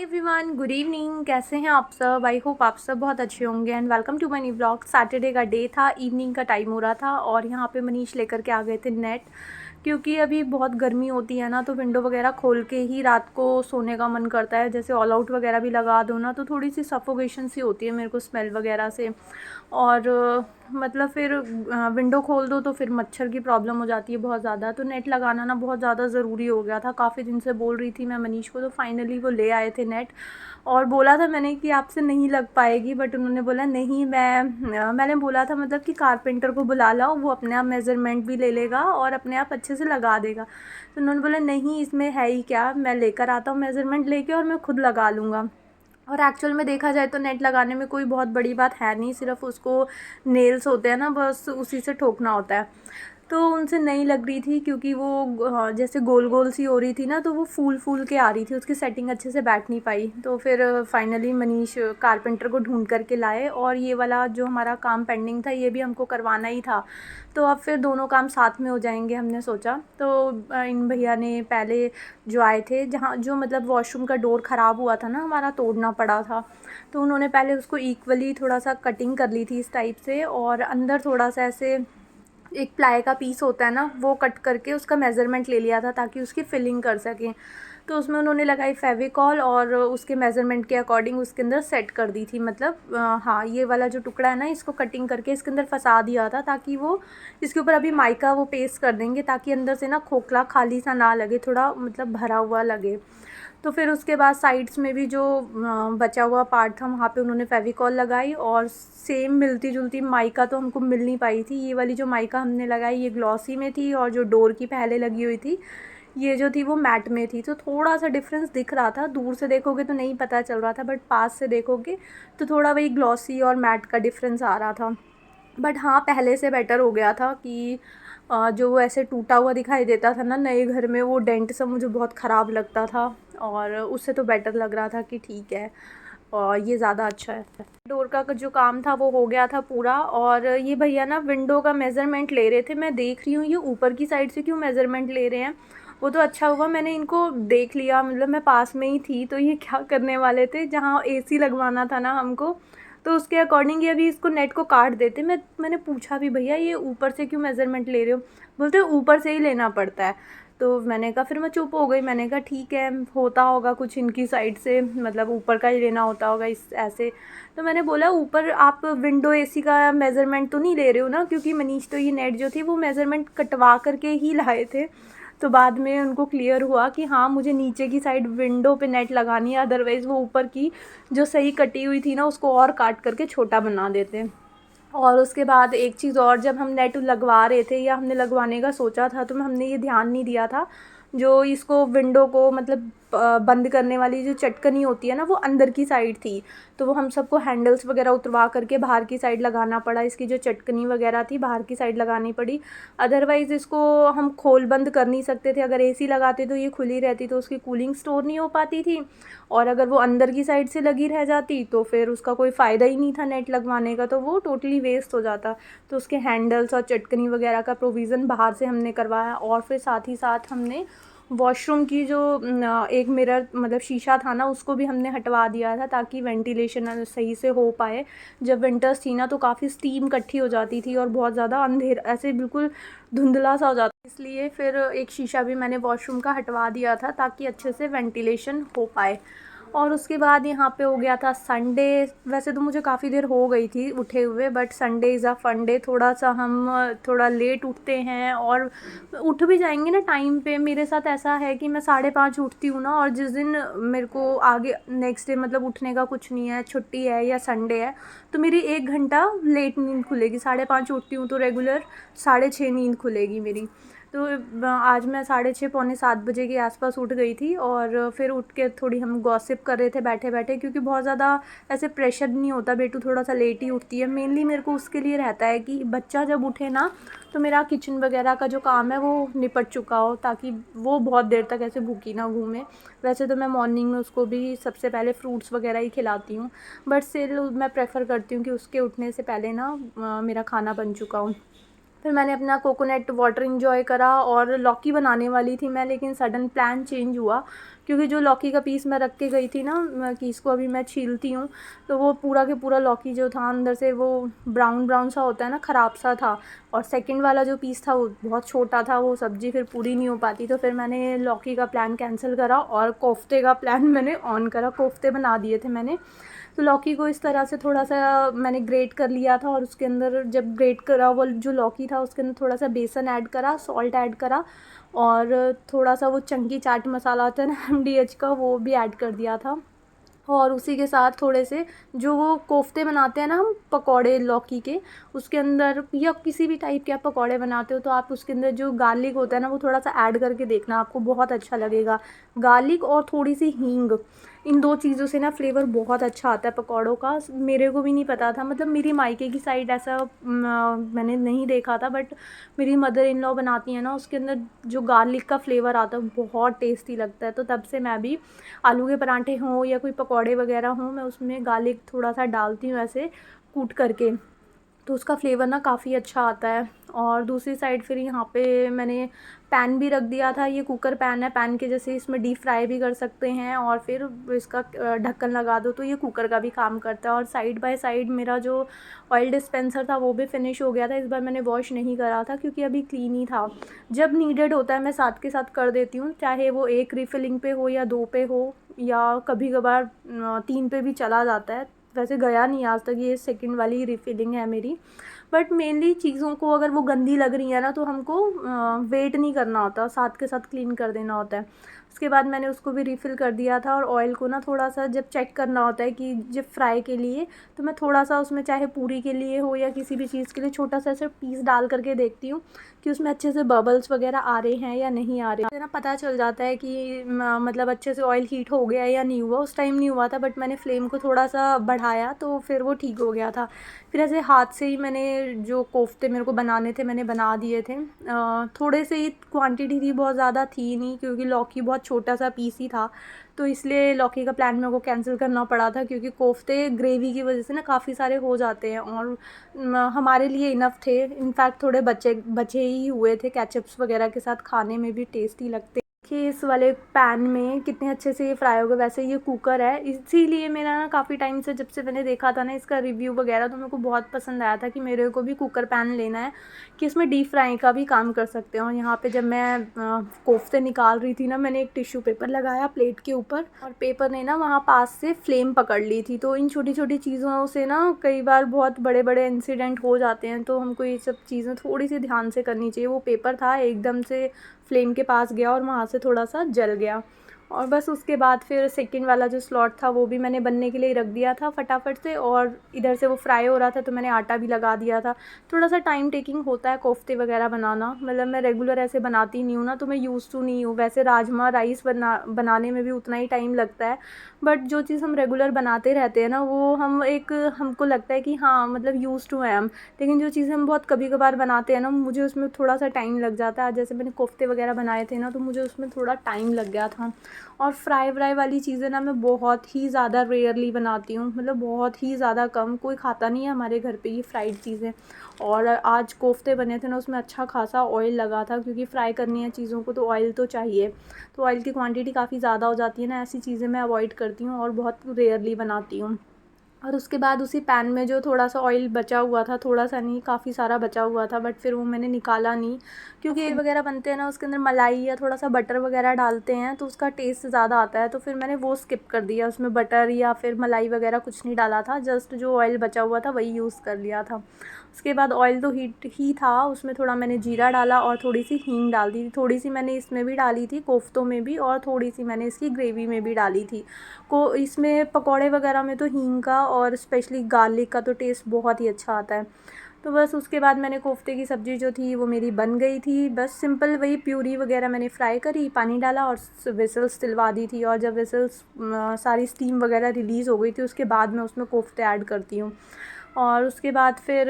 Everyone, good evening. कैसे हैं आप सब? आई होप आप सब बहुत अच्छे होंगे and welcome to my new blog. Saturday का डे था, इवनिंग का टाइम हो रहा था और यहाँ पे मनीष लेकर के आ गए थे नेट, क्योंकि अभी बहुत गर्मी होती है ना, तो विंडो वगैरह खोल के ही रात को सोने का मन करता है। जैसे ऑल आउट वगैरह भी लगा दो ना, तो थोड़ी सी सफोकेशन सी होती है मेरे को स्मेल वगैरह से। और मतलब फिर विंडो खोल दो तो फिर मच्छर की प्रॉब्लम हो जाती है बहुत ज़्यादा। तो नेट लगाना ना बहुत ज़्यादा ज़रूरी हो गया था। काफ़ी दिन से बोल रही थी मैं मनीष को, तो फाइनली वो ले आए थे नेट। और बोला था मैंने कि आपसे नहीं लग पाएगी, बट उन्होंने बोला नहीं, मैंने बोला था मतलब कि कारपेंटर को बुला लाओ, वो अपने आप मेज़रमेंट भी ले लेगा और अपने आप अच्छे से लगा देगा। तो उन्होंने बोला नहीं, इसमें है ही क्या, मैं लेकर आता हूँ मेज़रमेंट लेके और मैं खुद लगा लूँगा। और एक्चुअल में देखा जाए तो नेट लगाने में कोई बहुत बड़ी बात है नहीं, सिर्फ उसको नेल्स होते हैं ना, बस उसी से ठोकना होता है। तो उनसे नहीं लग रही थी, क्योंकि वो जैसे गोल गोल सी हो रही थी ना, तो वो फूल फूल के आ रही थी, उसकी सेटिंग अच्छे से बैठ नहीं पाई। तो फिर फाइनली मनीष कारपेंटर को ढूंढ करके लाए, और ये वाला जो हमारा काम पेंडिंग था ये भी हमको करवाना ही था। तो अब फिर दोनों काम साथ में हो जाएंगे, हमने सोचा। तो इन भैया ने पहले जो आए थे, जहाँ जो मतलब वॉशरूम का डोर ख़राब हुआ था ना हमारा, तोड़ना पड़ा था, तो उन्होंने पहले उसको इक्वली थोड़ा सा कटिंग कर ली थी इस टाइप से, और अंदर थोड़ा सा ऐसे एक प्लाई का पीस होता है ना, वो कट करके उसका मेज़रमेंट ले लिया था ताकि उसकी फिलिंग कर सकें। तो उसमें उन्होंने लगाई फेविकॉल और उसके मेज़रमेंट के अकॉर्डिंग उसके अंदर सेट कर दी थी। मतलब हाँ, ये वाला जो टुकड़ा है ना, इसको कटिंग करके इसके अंदर फंसा दिया था, ताकि वो इसके ऊपर अभी माइका वो पेस्ट कर देंगे, ताकि अंदर से ना खोखला खाली सा ना लगे, थोड़ा मतलब भरा हुआ लगे। तो फिर उसके बाद साइड्स में भी जो बचा हुआ पार्ट था, वहाँ पे उन्होंने फेविकॉल लगाई, और सेम मिलती जुलती माइका तो हमको मिल नहीं पाई थी। ये वाली जो माइका हमने लगाई ये ग्लॉसी में थी, और जो डोर की पहले लगी हुई थी ये जो थी वो मैट में थी। तो थोड़ा सा डिफरेंस दिख रहा था, दूर से देखोगे तो नहीं पता चल रहा था, बट पास से देखोगे तो थोड़ा वही ग्लॉसी और मैट का डिफरेंस आ रहा था। बट हाँ, पहले से बेटर हो गया था कि जो वो ऐसे टूटा हुआ दिखाई देता था ना नए घर में, वो डेंट सब मुझे बहुत ख़राब लगता था, और उससे तो बेटर लग रहा था कि ठीक है, और ये ज़्यादा अच्छा है। डोर का जो काम था वो हो गया था पूरा, और ये भैया ना विंडो का मेज़रमेंट ले रहे थे। मैं देख रही हूँ ये ऊपर की साइड से क्यों मेज़रमेंट ले रहे हैं। वो तो अच्छा हुआ मैंने इनको देख लिया, मतलब मैं पास में ही थी। तो ये क्या करने वाले थे, जहाँ एसी लगवाना था ना हमको, तो उसके अकॉर्डिंग ये अभी इसको नेट को काट देते। मैंने पूछा भी, भैया ये ऊपर से क्यों मेज़रमेंट ले रहे हो? बोलते ऊपर से ही लेना पड़ता है। तो मैंने कहा, फिर मैं चुप हो गई। मैंने कहा ठीक है, होता होगा कुछ इनकी साइड से, मतलब ऊपर का ही लेना होता होगा इस ऐसे। तो मैंने बोला ऊपर आप विंडो एसी का मेज़रमेंट तो नहीं ले रहे हो ना, क्योंकि मनीष तो ये नेट जो थी वो मेज़रमेंट कटवा करके ही लाए थे। तो बाद में उनको क्लियर हुआ कि हाँ, मुझे नीचे की साइड विंडो पे नेट लगानी है, अदरवाइज़ वो ऊपर की जो सही कटी हुई थी ना उसको और काट करके छोटा बना देते। और उसके बाद एक चीज़ और, जब हम नेट लगवा रहे थे या हमने लगवाने का सोचा था, तो हमने ये ध्यान नहीं दिया था, जो इसको विंडो को मतलब बंद करने वाली जो चटकनी होती है ना, वो अंदर की साइड थी। तो वो हम सबको हैंडल्स वगैरह उतरवा करके बाहर की साइड लगाना पड़ा। इसकी जो चटकनी वगैरह थी बाहर की साइड लगानी पड़ी, अदरवाइज़ इसको हम खोल बंद कर नहीं सकते थे। अगर एसी लगाते तो ये खुली रहती, तो उसकी कूलिंग स्टोर नहीं हो पाती थी, और अगर वो अंदर की साइड से लगी रह जाती तो फिर उसका कोई फ़ायदा ही नहीं था नेट लगवाने का, तो वो टोटली वेस्ट हो जाता। तो उसके हैंडल्स और चटकनी वगैरह का प्रोविज़न बाहर से हमने करवाया, और फिर साथ ही साथ हमने वॉशरूम की जो एक मिरर मतलब शीशा था ना, उसको भी हमने हटवा दिया था, ताकि वेंटिलेशन सही से हो पाए। जब विंटर्स थी ना, तो काफ़ी स्टीम इकट्ठी हो जाती थी और बहुत ज़्यादा अंधेर ऐसे बिल्कुल धुंधला सा हो जाता, इसलिए फिर एक शीशा भी मैंने वॉशरूम का हटवा दिया था, ताकि अच्छे से वेंटिलेशन हो पाए। और उसके बाद यहाँ पे हो गया था संडे। वैसे तो मुझे काफ़ी देर हो गई थी उठे हुए, but Sunday is a fun day. थोड़ा सा हम थोड़ा लेट उठते हैं, और उठ भी जाएंगे ना टाइम पे। मेरे साथ ऐसा है कि मैं 5:30 उठती हूँ ना, और जिस दिन मेरे को आगे नेक्स्ट डे मतलब उठने का कुछ नहीं है, छुट्टी है या संडे है, तो मेरी 1 घंटा लेट नींद खुलेगी। 5:30 उठती हूँ तो रेगुलर 6:30 नींद खुलेगी मेरी। तो आज मैं 6:30 पौने 7 बजे के आसपास उठ गई थी, और फिर उठ के थोड़ी हम गॉसिप कर रहे थे बैठे बैठे, क्योंकि बहुत ज़्यादा ऐसे प्रेशर नहीं होता। बेटू थोड़ा सा लेट ही उठती है, मेनली मेरे को उसके लिए रहता है कि बच्चा जब उठे ना, तो मेरा किचन वगैरह का जो काम है वो निपट चुका हो, ताकि वो बहुत देर तक ऐसे भूखी ना घूमे। वैसे तो मैं मॉर्निंग में उसको भी सबसे पहले फ्रूट्स वगैरह ही खिलाती हूँ, बट स्टिल मैं प्रेफर करती हूँ कि उसके उठने से पहले ना मेरा खाना बन चुका हो। फिर मैंने अपना कोकोनट वाटर इंजॉय करा, और लौकी बनाने वाली थी मैं, लेकिन सडन प्लान चेंज हुआ, क्योंकि जो लौकी का पीस मैं रख के गई थी ना कि इसको अभी मैं छीलती हूँ, तो वो पूरा के पूरा लौकी जो था अंदर से वो ब्राउन ब्राउन सा होता है ना, ख़राब सा था। और सेकंड वाला जो पीस था वो बहुत छोटा था, वो सब्ज़ी फिर पूरी नहीं हो पाती। तो फिर मैंने लौकी का प्लान कैंसिल करा और कोफ्ते का प्लान मैंने ऑन करा। कोफ्ते बना दिए थे मैंने। तो लौकी को इस तरह से थोड़ा सा मैंने ग्रेट कर लिया था, और उसके अंदर जब ग्रेट करा वो जो लौकी था उसके अंदर थोड़ा सा बेसन ऐड करा, सॉल्ट ऐड करा, और थोड़ा सा वो चंकी चाट मसाला आता है ना MDH का, वो भी ऐड कर दिया था। और उसी के साथ थोड़े से जो वो कोफ्ते बनाते हैं ना हम, पकौड़े लौकी के, उसके अंदर या किसी भी टाइप के आप पकौड़े बनाते हो तो आप उसके अंदर जो गार्लिक होता है ना वो थोड़ा सा ऐड करके देखना, आपको बहुत अच्छा लगेगा। गार्लिक और थोड़ी सी हींग, इन 2 चीज़ों से ना फ्लेवर बहुत अच्छा आता है पकौड़ों का। मेरे को भी नहीं पता था, मतलब मेरी मायके की साइड ऐसा मैंने नहीं देखा था, बट मेरी मदर इन लॉ बनाती हैं ना, उसके अंदर जो गार्लिक का फ्लेवर आता है बहुत टेस्टी लगता है। तो तब से मैं भी आलू के पराठे हों या कोई पकौड़े वगैरह हों, मैं उसमें गार्लिक थोड़ा सा डालती हूँ ऐसे कूट करके, तो उसका फ्लेवर ना काफ़ी अच्छा आता है। और दूसरी साइड फिर यहाँ पे मैंने पैन भी रख दिया था। ये कुकर पैन है, पैन के जैसे इसमें डीप फ्राई भी कर सकते हैं, और फिर इसका ढक्कन लगा दो तो ये कुकर का भी काम करता है। और साइड बाय साइड मेरा जो ऑयल डिस्पेंसर था वो भी फिनिश हो गया था। इस बार मैंने वॉश नहीं करा था क्योंकि अभी क्लीन ही था। जब नीडेड होता है मैं साथ के साथ कर देती हूँ, चाहे वो 1 रिफिलिंग पे हो या 2 पे हो, या कभी कभार 3 पे भी चला जाता है। वैसे गया नहीं आज तक, ये सेकंड वाली रिफिलिंग है मेरी। बट मेनली चीज़ों को अगर वो गंदी लग रही है ना तो हमको वेट नहीं करना होता, साथ के साथ क्लीन कर देना होता है। उसके बाद मैंने उसको भी रिफ़िल कर दिया था। और ऑयल को ना थोड़ा सा जब चेक करना होता है कि जब फ्राई के लिए, तो मैं थोड़ा सा उसमें चाहे पूरी के लिए हो या किसी भी चीज़ के लिए छोटा सा ऐसे पीस डाल करके देखती हूँ कि उसमें अच्छे से बबल्स वगैरह आ रहे हैं या नहीं आ रहे हैं। ना पता चल जाता है कि मतलब अच्छे से ऑयल हीट हो गया है या नहीं हुआ। उस टाइम नहीं हुआ था, बट मैंने फ्लेम को थोड़ा सा बढ़ाया तो फिर वो ठीक हो गया था। फिर ऐसे हाथ से ही मैंने जो कोफ्ते मेरे को बनाने थे मैंने बना दिए थे। थोड़े से ही क्वांटिटी थी, बहुत ज़्यादा थी नहीं, क्योंकि लौकी बहुत छोटा सा पीस ही था, तो इसलिए लौकी का प्लान मेरे को कैंसिल करना पड़ा था। क्योंकि कोफ्ते ग्रेवी की वजह से ना काफ़ी सारे हो जाते हैं, और हमारे लिए इनफ थे। इनफैक्ट थोड़े बचे बचे ही हुए थे, केचप्स वगैरह के साथ खाने में भी टेस्टी लगते। कि इस वाले पैन में कितने अच्छे से ये फ्राई हो गए। वैसे ये कुकर है, इसीलिए मेरा ना काफ़ी टाइम से, जब से मैंने देखा था ना इसका रिव्यू वगैरह, तो मेरे को बहुत पसंद आया था कि मेरे को भी कुकर पैन लेना है कि इसमें डीप फ्राई का भी काम कर सकते हो। यहाँ पे जब मैं कोफ्ते निकाल रही थी ना, मैंने एक टिश्यू पेपर लगाया प्लेट के ऊपर, और पेपर ने ना वहाँ पास से फ्लेम पकड़ ली थी। तो इन छोटी छोटी चीज़ों से ना कई बार बहुत बड़े बड़े इंसिडेंट हो जाते हैं, तो हमको ये सब चीज़ें थोड़ी सी ध्यान से करनी चाहिए। वो पेपर था एकदम से फ्लेम के पास गया और वहाँ से थोड़ा सा जल गया। और बस उसके बाद फिर सेकंड वाला जो स्लॉट था वो भी मैंने बनने के लिए रख दिया था फटाफट से, और इधर से वो फ्राई हो रहा था तो मैंने आटा भी लगा दिया था। थोड़ा सा टाइम टेकिंग होता है कोफ्ते वगैरह बनाना, मतलब मैं रेगुलर ऐसे बनाती नहीं हूँ ना, तो मैं यूज़ टू नहीं हूँ। वैसे राजमा राइस बनाने में भी उतना ही टाइम लगता है, बट जो चीज़ हम रेगुलर बनाते रहते हैं ना, वो हमको लगता है कि हाँ मतलब यूज़ टू है हम। लेकिन जो चीज़ें हम बहुत कभी कभार बनाते हैं ना, मुझे उसमें थोड़ा सा टाइम लग जाता है। जैसे मैंने कोफ्ते वगैरह बनाए थे ना, तो मुझे उसमें थोड़ा टाइम लग गया था। और फ्राई व्राई वाली चीज़ें ना मैं बहुत ही ज़्यादा रेयरली बनाती हूँ, मतलब बहुत ही ज़्यादा कम। कोई खाता नहीं है हमारे घर पे ये फ्राइड चीज़ें। और आज कोफ्ते बने थे ना, उसमें अच्छा खासा ऑयल लगा था, क्योंकि फ्राई करनी है चीज़ों को तो ऑयल तो चाहिए। तो ऑयल की क्वांटिटी काफ़ी ज़्यादा हो जाती है ना, ऐसी चीज़ें मैं अवॉइड करती हूँ और बहुत रेयरली बनाती हूँ। और उसके बाद उसी पैन में जो थोड़ा सा ऑयल बचा हुआ था, थोड़ा सा नहीं काफ़ी सारा बचा हुआ था, बट फिर वो मैंने निकाला नहीं, क्योंकि ये वगैरह बनते हैं ना उसके अंदर मलाई या थोड़ा सा बटर वगैरह डालते हैं तो उसका टेस्ट ज़्यादा आता है। तो फिर मैंने वो स्किप कर दिया, उसमें बटर या फिर मलाई वगैरह कुछ नहीं डाला था, जस्ट जो ऑयल बचा हुआ था वही यूज़ कर लिया था। उसके बाद ऑयल तो हीट ही था, उसमें थोड़ा मैंने जीरा डाला और थोड़ी सी हींग डाल दी थी। थोड़ी सी मैंने इसमें भी डाली थी कोफ्तों में भी, और थोड़ी सी मैंने इसकी ग्रेवी में भी डाली थी। इसमें पकौड़े वगैरह में तो हींग का और स्पेशली गार्लिक का तो टेस्ट बहुत ही अच्छा आता है। तो बस उसके बाद मैंने कोफ्ते की सब्ज़ी जो थी वो मेरी बन गई थी। बस सिंपल वही प्यूरी वगैरह मैंने फ्राई करी, पानी डाला और विसल्स दिलवा दी थी। और जब विसल्स सारी स्टीम वगैरह रिलीज़ हो गई थी, उसके बाद मैं उसमें कोफ्ते ऐड करती हूँ। और उसके बाद फिर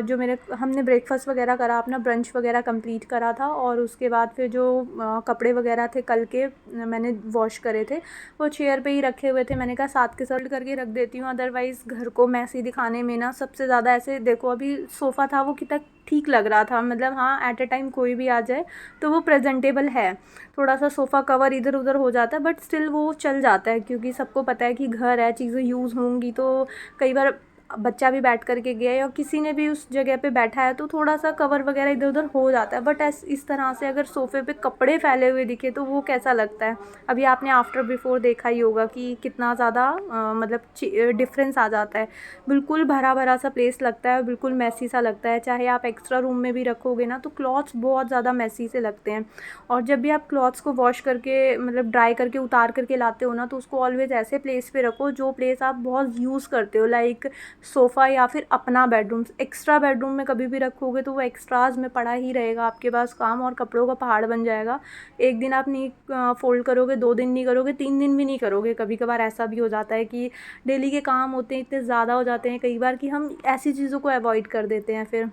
जो हमने ब्रेकफ़ास्ट वगैरह करा, अपना ब्रंच वगैरह कंप्लीट करा था। और उसके बाद फिर जो कपड़े वगैरह थे कल के मैंने वॉश करे थे, वो चेयर पे ही रखे हुए थे। मैंने कहा साथ के साथ करके रख देती हूँ, अदरवाइज़ घर को मैसी दिखाने में ना सबसे ज़्यादा ऐसे देखो, अभी सोफ़ा था वो कितना ठीक लग रहा था, मतलब हाँ एट अ टाइम कोई भी आ जाए तो वो प्रेजेंटेबल है। थोड़ा सा सोफ़ा कवर इधर उधर हो जाता है बट स्टिल वो चल जाता है, क्योंकि सबको पता है कि घर है, चीज़ें यूज़ होंगी। तो कई बार बच्चा भी बैठ कर के गया है और किसी ने भी उस जगह पे बैठा है तो थोड़ा सा कवर वगैरह इधर उधर हो जाता है। बट इस तरह से अगर सोफ़े पे कपड़े फैले हुए दिखे तो वो कैसा लगता है। अभी आपने आफ्टर बिफोर देखा ही होगा कि कितना ज़्यादा मतलब डिफरेंस आ जाता है। बिल्कुल भरा भरा सा प्लेस लगता है, बिल्कुल मैसी सा लगता है। चाहे आप एक्स्ट्रा रूम में भी रखोगे ना तो क्लॉथ्स बहुत ज़्यादा मैसी से लगते हैं। और जब भी आप क्लॉथ्स को वॉश करके मतलब ड्राई करके उतार करके लाते हो ना तो उसको ऑलवेज़ ऐसे प्लेस पे रखो जो प्लेस आप बहुत यूज़ करते हो, लाइक सोफ़ा या फिर अपना बेडरूम। एक्स्ट्रा बेडरूम में कभी भी रखोगे तो वो एक्स्ट्राज में पड़ा ही रहेगा आपके पास काम, और कपड़ों का पहाड़ बन जाएगा। एक दिन आप नहीं फ़ोल्ड करोगे, 2 दिन नहीं करोगे, 3 दिन भी नहीं करोगे। कभी कभार ऐसा भी हो जाता है कि डेली के काम होते हैं, इतने ज़्यादा हो जाते हैं कई बार कि हम ऐसी चीज़ों को अवॉइड कर देते हैं फिर।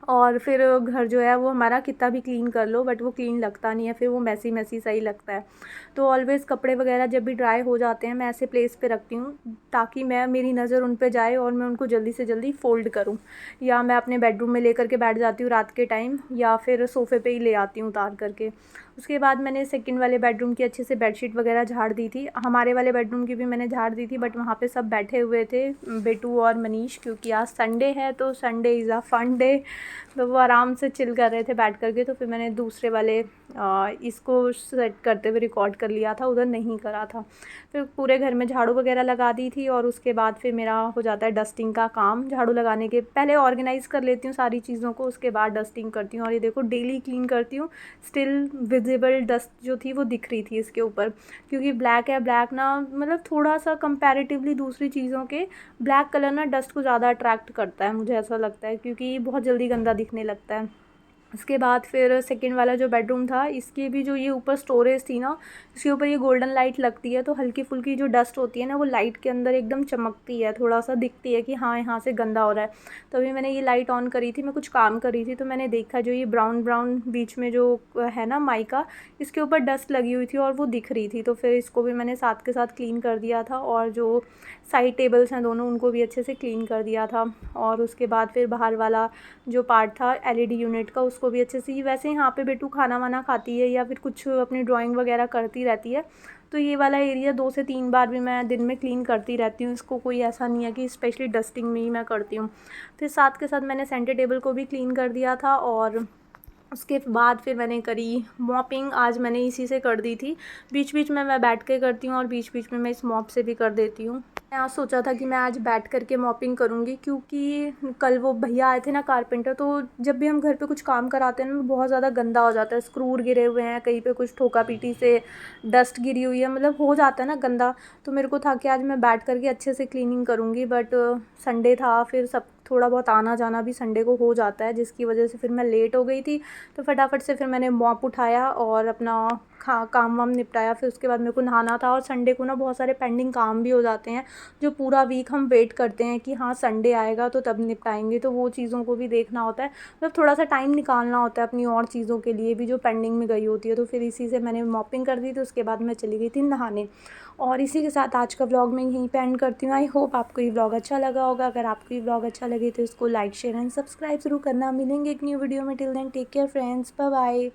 और फिर घर जो है वो हमारा कितना भी क्लीन कर लो बट वो क्लीन लगता नहीं है, फिर वो मैसी मैसी सा ही लगता है। तो ऑलवेज़ कपड़े वगैरह जब भी ड्राई हो जाते हैं मैं ऐसे प्लेस पे रखती हूँ ताकि मेरी नज़र उन पे जाए और मैं उनको जल्दी से जल्दी फ़ोल्ड करूँ। या मैं अपने बेडरूम में लेकर के बैठ जाती हूँ रात के टाइम, या फिर सोफ़े पे ही ले आती हूँ उतार करके। उसके बाद मैंने सेकंड वाले बेडरूम की अच्छे से बेडशीट वगैरह झाड़ दी थी। हमारे वाले बेडरूम की भी मैंने झाड़ दी थी बट वहाँ पे सब बैठे हुए थे, बेटू और मनीष, क्योंकि आज संडे है तो Sunday is a fun day. तो वो आराम से चिल कर रहे थे बैठ करके। तो फिर मैंने दूसरे वाले इसको सेट करते हुए रिकॉर्ड कर लिया था, उधर नहीं करा था। फिर पूरे घर में झाड़ू वगैरह लगा दी थी और उसके बाद फिर मेरा हो जाता है डस्टिंग का काम। झाड़ू लगाने के पहले ऑर्गेनाइज़ कर लेती हूँ सारी चीज़ों को, उसके बाद डस्टिंग करती हूँ। और ये देखो डेली क्लीन करती हूँ, स्टिल विजिबल डस्ट जो थी वो दिख रही थी इसके ऊपर, क्योंकि ब्लैक है। ब्लैक ना मतलब थोड़ा सा कंपैरेटिवली दूसरी चीज़ों के ब्लैक कलर ना डस्ट को ज़्यादा अट्रैक्ट करता है, मुझे ऐसा लगता है, क्योंकि बहुत जल्दी गंदा दिखने लगता है। उसके बाद फिर सेकंड वाला जो बेडरूम था इसकी भी जो ये ऊपर स्टोरेज थी ना, इसके ऊपर ये गोल्डन लाइट लगती है तो हल्की फुल्की जो डस्ट होती है ना वो लाइट के अंदर एकदम चमकती है, थोड़ा सा दिखती है कि हाँ यहाँ से गंदा हो रहा है। तो अभी मैंने ये लाइट ऑन करी थी, मैं कुछ काम कर रही थी तो मैंने देखा जो ये ब्राउन ब्राउन बीच में जो है ना माइका, इसके ऊपर डस्ट लगी हुई थी और वो दिख रही थी। तो फिर इसको भी मैंने साथ के साथ क्लीन कर दिया था, और जो साइड टेबल्स हैं दोनों उनको भी अच्छे से क्लीन कर दिया था। और उसके बाद फिर बाहर वाला जो पार्ट था एलईडी यूनिट का उसको भी अच्छे से, वैसे यहाँ पे बेटू खाना वाना खाती है या फिर कुछ अपनी ड्राइंग वगैरह करती रहती है तो ये वाला एरिया 2 से 3 बार भी मैं दिन में क्लीन करती रहती हूँ। इसको कोई ऐसा नहीं है कि स्पेशली डस्टिंग में ही मैं करती हूँ। फिर साथ के साथ मैंने सेंटर टेबल को भी क्लीन कर दिया था, और उसके बाद फिर मैंने करी मॉपिंग। आज मैंने इसी से कर दी थी, बीच बीच में मैं बैठ के करती हूँ और बीच बीच में मैं इस मॉप से भी कर देती हूँ। मैं आज सोचा था कि मैं आज बैठ कर के मॉपिंग करूँगी, क्योंकि कल वो भैया आए थे ना कारपेंटर, तो जब भी हम घर पे कुछ काम कराते हैं ना बहुत ज़्यादा गंदा हो जाता है। स्क्रू गिरे हुए हैं, कहीं पे कुछ ठोका पीटी से डस्ट गिरी हुई है, मतलब हो जाता है ना गंदा। तो मेरे को था कि आज मैं बैठ करके अच्छे से क्लीनिंग करूँगी, बट संडे था, फिर सब थोड़ा बहुत आना जाना भी संडे को हो जाता है, जिसकी वजह से फिर मैं लेट हो गई थी। तो फटाफट से फिर मैंने मॉप उठाया और अपना काम वाम निपटाया। फिर उसके बाद मेरे को नहाना था, और संडे को ना बहुत सारे पेंडिंग काम भी हो जाते हैं जो पूरा वीक हम वेट करते हैं कि हाँ संडे आएगा तो तब निपटाएंगे, तो वो चीज़ों को भी देखना होता है। मतलब थोड़ा सा टाइम निकालना होता है अपनी और चीज़ों के लिए भी जो पेंडिंग में गई होती है। तो फिर इसी से मैंने मॉपिंग कर दी थी, उसके बाद मैं चली गई थी नहाने। और इसी के साथ आज का व्लॉग मैं यहीं पे एंड करती हूँ। आई होप आपको ये व्लॉग अच्छा लगा होगा। अगर आपको ये व्लॉग अच्छा लगे तो इसको लाइक शेयर एंड सब्सक्राइब ज़रूर करना। मिलेंगे एक न्यू वीडियो में, till then take care friends, bye bye.